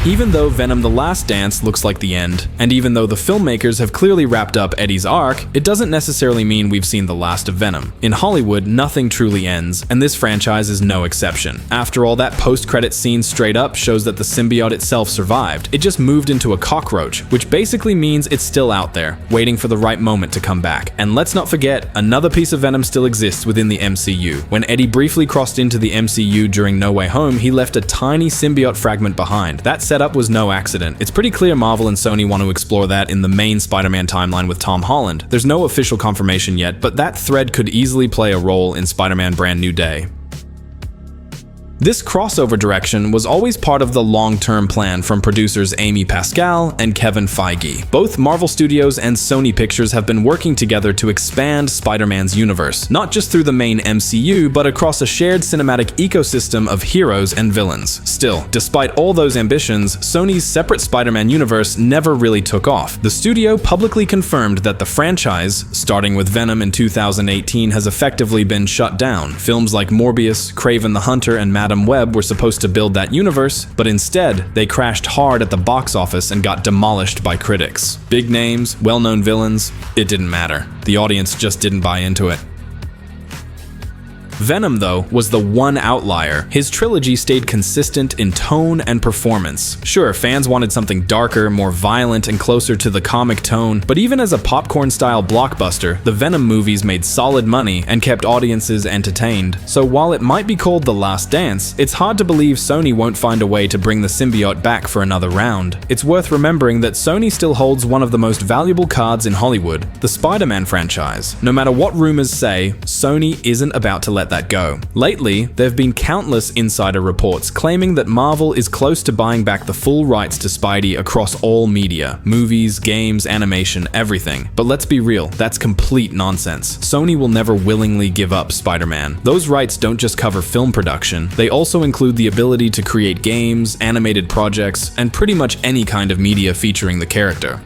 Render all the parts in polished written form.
Even though Venom: The Last Dance looks like the end, and even though the filmmakers have clearly wrapped up Eddie's arc, it doesn't necessarily mean we've seen the last of Venom. In Hollywood, nothing truly ends, and this franchise is no exception. After all, that post-credits scene straight up shows that the symbiote itself survived. It just moved into a cockroach, which basically means it's still out there, waiting for the right moment to come back. And let's not forget, another piece of Venom still exists within the MCU. When Eddie briefly crossed into the MCU during No Way Home, he left a tiny symbiote fragment behind. That setup was no accident. It's pretty clear Marvel and Sony want to explore that in the main Spider-Man timeline with Tom Holland. There's no official confirmation yet, but that thread could easily play a role in Spider-Man Brand New Day. This crossover direction was always part of the long-term plan from producers Amy Pascal and Kevin Feige. Both Marvel Studios and Sony Pictures have been working together to expand Spider-Man's universe, not just through the main MCU, but across a shared cinematic ecosystem of heroes and villains. Still, despite all those ambitions, Sony's separate Spider-Man universe never really took off. The studio publicly confirmed that the franchise, starting with Venom in 2018, has effectively been shut down. Films like Morbius, Kraven the Hunter, and Madam Web were supposed to build that universe, but instead, they crashed hard at the box office and got demolished by critics. Big names, well-known villains, it didn't matter. The audience just didn't buy into it. Venom, though, was the one outlier. His trilogy stayed consistent in tone and performance. Sure, fans wanted something darker, more violent, and closer to the comic tone, but even as a popcorn-style blockbuster, the Venom movies made solid money and kept audiences entertained. So while it might be called The Last Dance, it's hard to believe Sony won't find a way to bring the symbiote back for another round. It's worth remembering that Sony still holds one of the most valuable cards in Hollywood, the Spider-Man franchise. No matter what rumors say, Sony isn't about to let that go. Lately, there have been countless insider reports claiming that Marvel is close to buying back the full rights to Spidey across all media, movies, games, animation, everything. But let's be real, that's complete nonsense. Sony will never willingly give up Spider-Man. Those rights don't just cover film production, they also include the ability to create games, animated projects, and pretty much any kind of media featuring the character.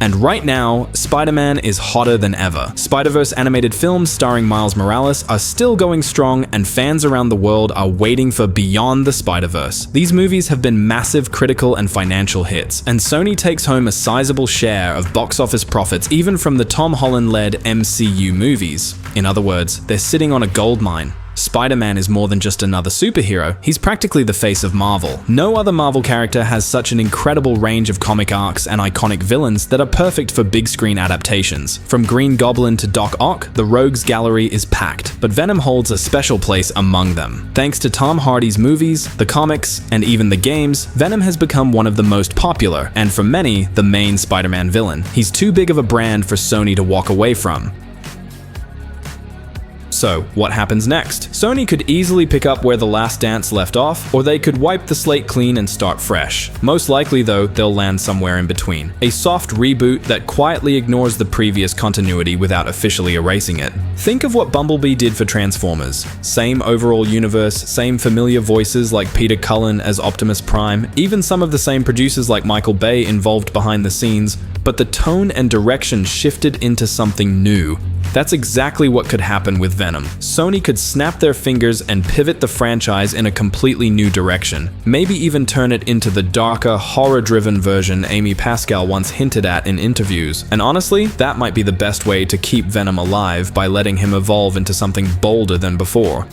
And right now, Spider-Man is hotter than ever. Spider-Verse animated films starring Miles Morales are still going strong, and fans around the world are waiting for Beyond the Spider-Verse. These movies have been massive critical and financial hits, and Sony takes home a sizable share of box office profits even from the Tom Holland-led MCU movies. In other words, they're sitting on a goldmine. Spider-Man is more than just another superhero, he's practically the face of Marvel. No other Marvel character has such an incredible range of comic arcs and iconic villains that are perfect for big screen adaptations. From Green Goblin to Doc Ock, the Rogues Gallery is packed, but Venom holds a special place among them. Thanks to Tom Hardy's movies, the comics, and even the games, Venom has become one of the most popular, and for many, the main Spider-Man villain. He's too big of a brand for Sony to walk away from. So, what happens next? Sony could easily pick up where The Last Dance left off, or they could wipe the slate clean and start fresh. Most likely, though, they'll land somewhere in between. A soft reboot that quietly ignores the previous continuity without officially erasing it. Think of what Bumblebee did for Transformers. Same overall universe, same familiar voices like Peter Cullen as Optimus Prime, even some of the same producers like Michael Bay involved behind the scenes, but the tone and direction shifted into something new. That's exactly what could happen with Venom. Sony could snap their fingers and pivot the franchise in a completely new direction. Maybe even turn it into the darker, horror-driven version Amy Pascal once hinted at in interviews. And honestly, that might be the best way to keep Venom alive, by letting him evolve into something bolder than before.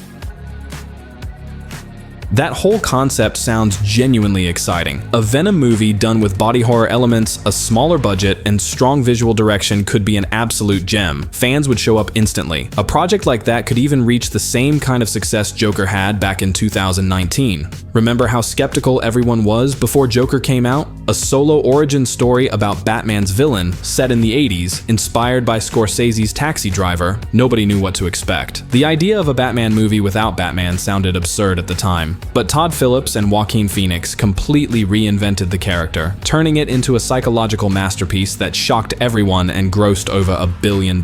That whole concept sounds genuinely exciting. A Venom movie done with body horror elements, a smaller budget, and strong visual direction could be an absolute gem. Fans would show up instantly. A project like that could even reach the same kind of success Joker had back in 2019. Remember how skeptical everyone was before Joker came out? A solo origin story about Batman's villain, set in the 80s, inspired by Scorsese's Taxi Driver. Nobody knew what to expect. The idea of a Batman movie without Batman sounded absurd at the time. But Todd Phillips and Joaquin Phoenix completely reinvented the character, turning it into a psychological masterpiece that shocked everyone and grossed over $1 billion.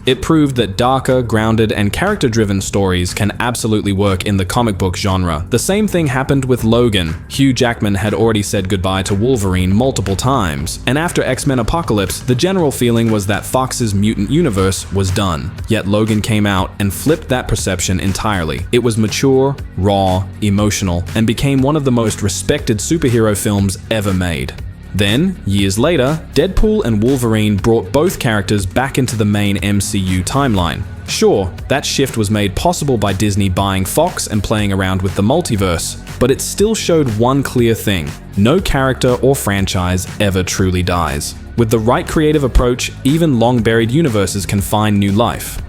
It proved that darker, grounded, and character-driven stories can absolutely work in the comic book genre. The same thing happened with Logan. Hugh Jackman had already said goodbye to Wolverine multiple times, and after X-Men Apocalypse, the general feeling was that Fox's mutant universe was done. Yet Logan came out and flipped that perception entirely. It was mature, raw, emotional, and became one of the most respected superhero films ever made. Then, years later, Deadpool and Wolverine brought both characters back into the main MCU timeline. Sure, that shift was made possible by Disney buying Fox and playing around with the multiverse, but it still showed one clear thing: no character or franchise ever truly dies. With the right creative approach, even long-buried universes can find new life.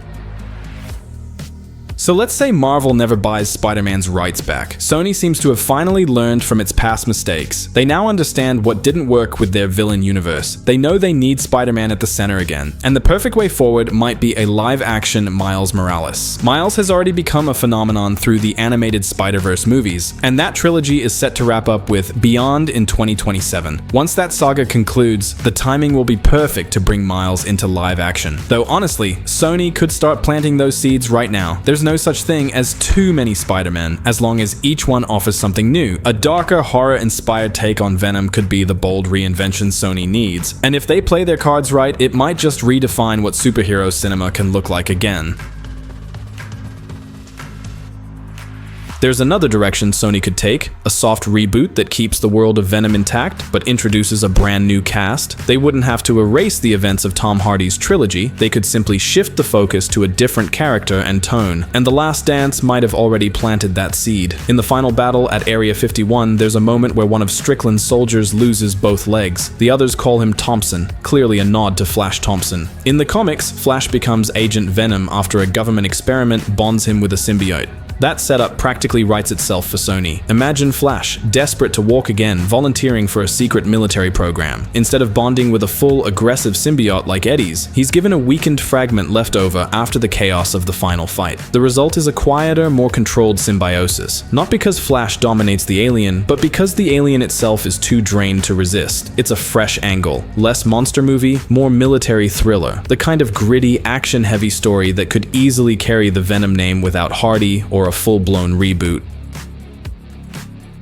So let's say Marvel never buys Spider-Man's rights back. Sony seems to have finally learned from its past mistakes. They now understand what didn't work with their villain universe. They know they need Spider-Man at the center again. And the perfect way forward might be a live-action Miles Morales. Miles has already become a phenomenon through the animated Spider-Verse movies, and that trilogy is set to wrap up with Beyond in 2027. Once that saga concludes, the timing will be perfect to bring Miles into live action. Though honestly, Sony could start planting those seeds right now. There's no such thing as too many Spider-Men, as long as each one offers something new. A darker, horror-inspired take on Venom could be the bold reinvention Sony needs, and if they play their cards right, it might just redefine what superhero cinema can look like again. There's another direction Sony could take, a soft reboot that keeps the world of Venom intact, but introduces a brand new cast. They wouldn't have to erase the events of Tom Hardy's trilogy, they could simply shift the focus to a different character and tone, and The Last Dance might have already planted that seed. In the final battle at Area 51, there's a moment where one of Strickland's soldiers loses both legs. The others call him Thompson, clearly a nod to Flash Thompson. In the comics, Flash becomes Agent Venom after a government experiment bonds him with a symbiote. That setup practically writes itself for Sony. Imagine Flash, desperate to walk again, volunteering for a secret military program. Instead of bonding with a full, aggressive symbiote like Eddie's, he's given a weakened fragment left over after the chaos of the final fight. The result is a quieter, more controlled symbiosis. Not because Flash dominates the alien, but because the alien itself is too drained to resist. It's a fresh angle. Less monster movie, more military thriller. The kind of gritty, action-heavy story that could easily carry the Venom name without Hardy or a full-blown reboot.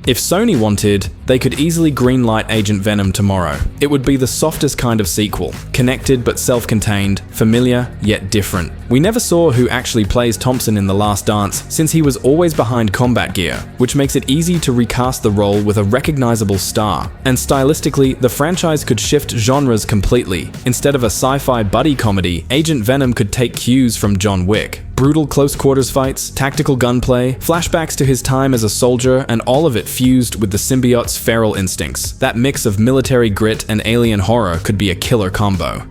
If Sony wanted, they could easily greenlight Agent Venom tomorrow. It would be the softest kind of sequel, connected but self-contained, familiar yet different. We never saw who actually plays Thompson in The Last Dance, since he was always behind combat gear, which makes it easy to recast the role with a recognizable star. And stylistically, the franchise could shift genres completely. Instead of a sci-fi buddy comedy, Agent Venom could take cues from John Wick. Brutal close-quarters fights, tactical gunplay, flashbacks to his time as a soldier, and all of it fused with the symbiote's feral instincts. That mix of military grit and alien horror could be a killer combo.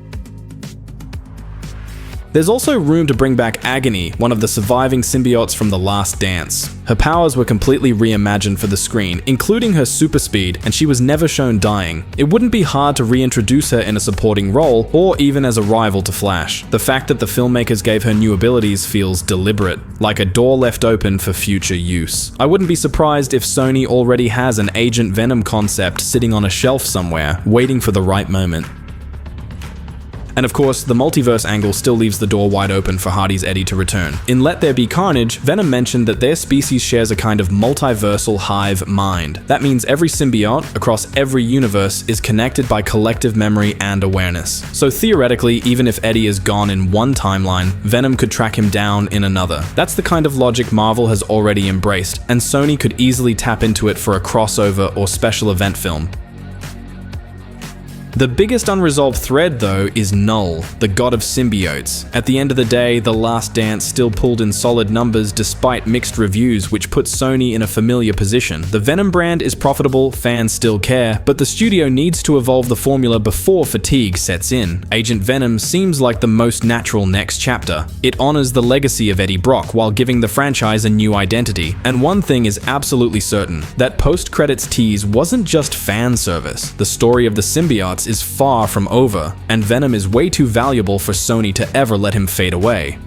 There's also room to bring back Agony, one of the surviving symbiotes from The Last Dance. Her powers were completely reimagined for the screen, including her super speed, and she was never shown dying. It wouldn't be hard to reintroduce her in a supporting role, or even as a rival to Flash. The fact that the filmmakers gave her new abilities feels deliberate, like a door left open for future use. I wouldn't be surprised if Sony already has an Agent Venom concept sitting on a shelf somewhere, waiting for the right moment. And of course, the multiverse angle still leaves the door wide open for Hardy's Eddie to return. In Let There Be Carnage, Venom mentioned that their species shares a kind of multiversal hive mind. That means every symbiote, across every universe, is connected by collective memory and awareness. So theoretically, even if Eddie is gone in one timeline, Venom could track him down in another. That's the kind of logic Marvel has already embraced, and Sony could easily tap into it for a crossover or special event film. The biggest unresolved thread, though, is Null, the god of symbiotes. At the end of the day, The Last Dance still pulled in solid numbers despite mixed reviews, which puts Sony in a familiar position. The Venom brand is profitable, fans still care, but the studio needs to evolve the formula before fatigue sets in. Agent Venom seems like the most natural next chapter. It honors the legacy of Eddie Brock while giving the franchise a new identity. And one thing is absolutely certain, that post-credits tease wasn't just fan service. The story of the symbiotes is far from over, and Venom is way too valuable for Sony to ever let him fade away.